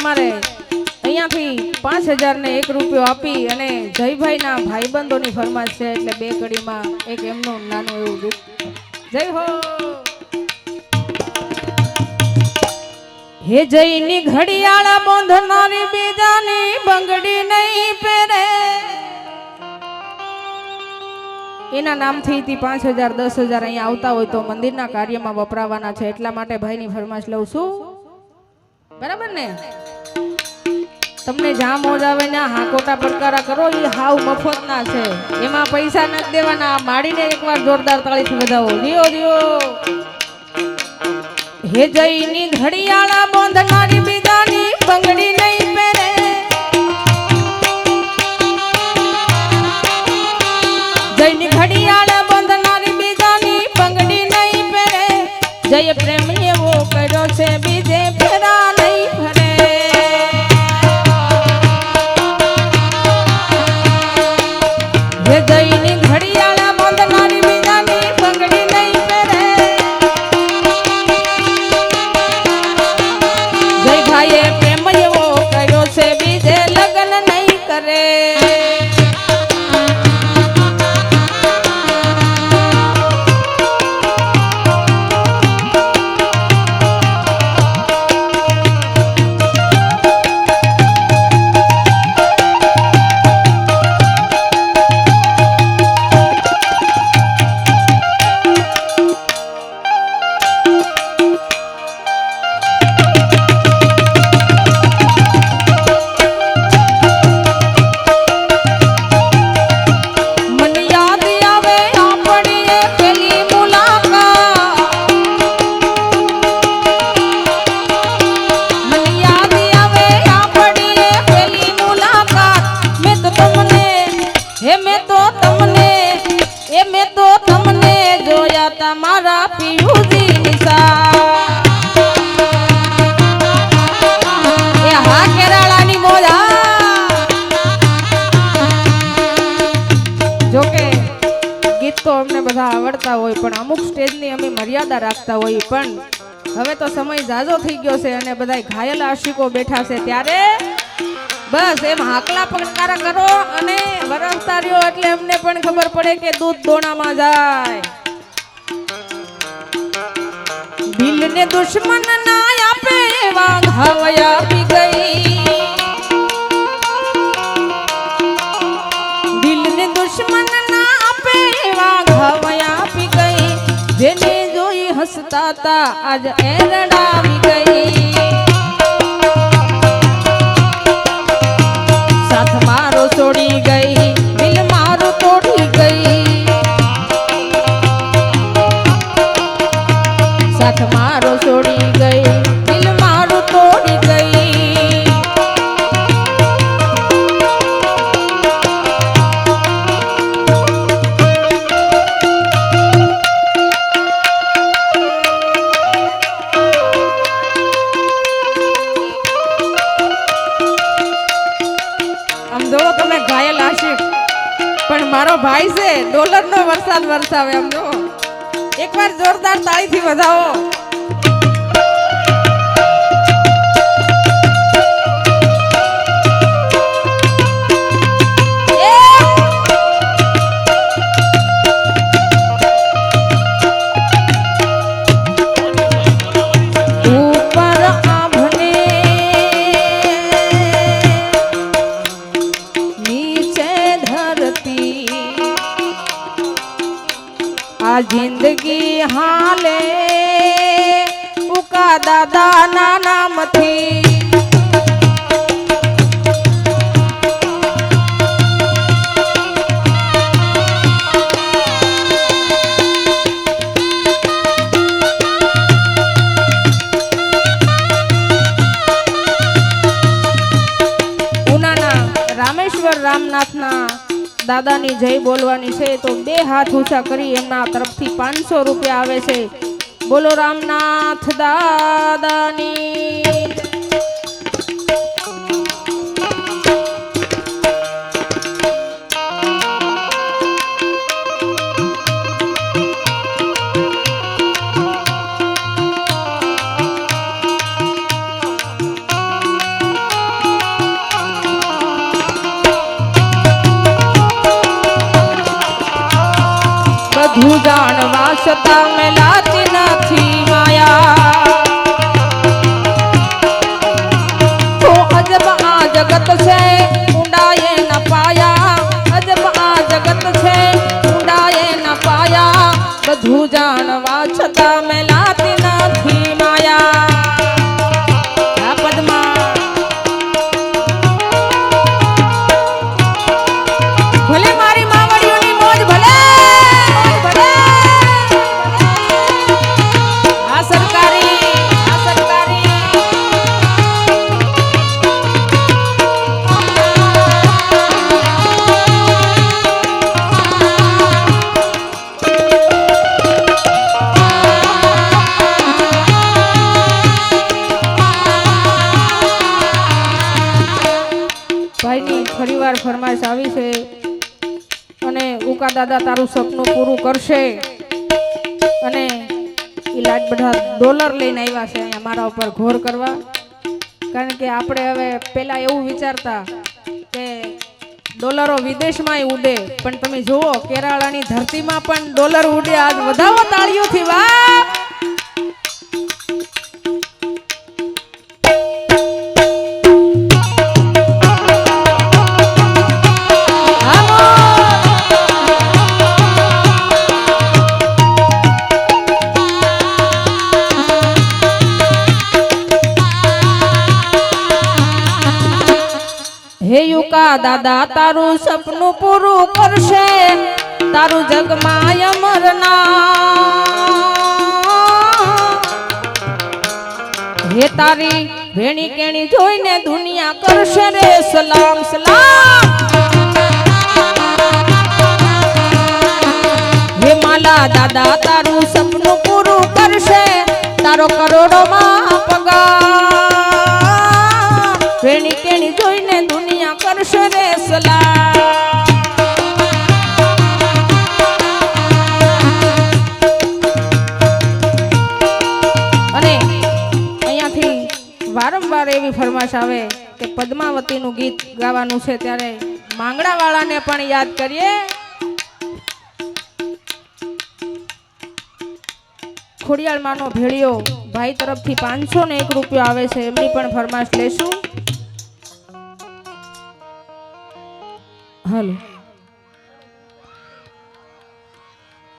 તમારે અહીંયાથી 5000 ને 1 રૂપિયો આપી અને જયભાઈના ભાઈબંધોની ફરમાશ છે એટલે બે કડીમાં એક એમનું નાનું એવું ગીત. જય હો. હે જયની ઘડિયાળા બાંધનારી બીજાની બંગડી નહીં પહેરે. એના નામથી 5000 10,000 અહીંયા આવતા હોય તો મંદિરના કાર્યમાં વપરાવાના છે એટલા માટે ભાઈની ફરમાશ લઉં છું. બરાબર ને? તમને જ્યાં મોજ આવે ને હાકોટા પડકારા કરો એ હાવ મફત ના છે, એમાં પૈસા નથી દેવાના. માડીને એકવાર જોરદાર તાળીથી વધાવો. દિયો દિયો. હે જયની ઘડિયાળા બાંધનારી બીજાની બંગડી નહીં પહેરે. જયની ઘડિયાળા બાંધનારી બીજાની બંગડી નહીં પહેરે. જય પ્રેમ એવો કર્યો છે બીજે ફેરા નહીં ફરે. હે જયની ઘડિયાળા બાંધનારી બીજાની બંગડી નહીં પહેરે. જય ભાઈએ પ્રેમ એવો કર્યો છે બીજે લગ્ન નહીં કરે. તમારા પિયુજી નિશા એ હા કેરાળાની મોજા. જોકે ગીત તો અમને બધા આવડતા હોય પણ અમુક સ્ટેજની અમે મર્યાદા રાખતા હોય. પણ હવે તો સમય જાજો થઈ ગયો છે અને બધા ઘાયલ આશિકો બેઠા છે ત્યારે બસ એમ હાકલા પડકારા કરો અને વરસતા રહ્યો એટલે અમને પણ ખબર પડે કે દૂધ દોણામાં જાય. દિલ ને દુશ્મન ના આપે એવા ઘાવયા પી ગઈ. દિલ ને દુશ્મન ના આપે એવા ઘાવયા પી ગઈ. જેને જોઈ હસતા તા આજ એરડા આવી ગઈ. સાથ મારો છોડી ગઈ, દિલ મારો તોડી ગઈ. સાથ મારો છોડી ગઈ, દિલ મારું તોડી ગઈ. આમ જોવો તમે ઘાયલ આશિક પણ મારો ભાઈ છે ડોલરનો વરસાદ વરસાવે. આમ જોવો એકવાર જોરદાર તાળીથી વધાવો. ઉપર આભને નીચે ધરતી આ જિંદગી હાલે ઉકા દાદા ના નામથી. ઉનાના રામેશ્વર રામનાથના દાદાની જય બોલવાની છે તો બે હાથ ઊંચા કરી એમના તરફથી 500 રૂપિયા આવે છે. બોલો રામનાથ દાદાની. બધું જાણવા છતાં મેલાતી નથી માયા તો અજબ આ જગત છે ઊંડાએ ન પાયા અજબ આ જગત છે ઊંડાએ ન પાયા બધું જાણવા છતાં મેલાતી નથી માયા આ પદમાં ભલે મારી માવડીઓની મોજ ભલે આ સરકારી ભાઈની ફરીવાર ફરમાઈશ આવી છે અને ઉકા દાદા તારું સપનું પૂરું કરશે અને એ લાજ બધા ડોલર લઈને આવ્યા છે અહીંયા મારા ઉપર ઘોર કરવા કારણ કે આપણે હવે પહેલા એવું વિચારતા કે ડોલરો વિદેશમાંય ઉડે પણ તમે જુઓ કેરાલાની ધરતીમાં પણ ડોલર ઉડે આજ વધાવો તાળીઓથી વાહ હે યુકા દાદા તારું સપનું પૂરું કરશે તારું જગમાં અમર નામ હે તારી વેણી કેણી જોઈને દુનિયા કરશે રે સલામ સલામ હે માલા દાદા તારું સપનું પૂરું કરશે તારો કરોડોમાં પગાર વેણી કેણી જોઈને દુનિયા કરશે રે સલામ અને અહીંયાથી વારંવાર એવી ફરમાશ આવે કે પદ્માવતીનું ગીત ગાવાનું છે ત્યારે માંગડાવાળાને પણ યાદ કરીએ ખોડિયાળમાંનો ભેળિયો ભાઈ તરફથી 501 રૂપિયા આવે છે એમની પણ ફરમાશ લેશું હાલો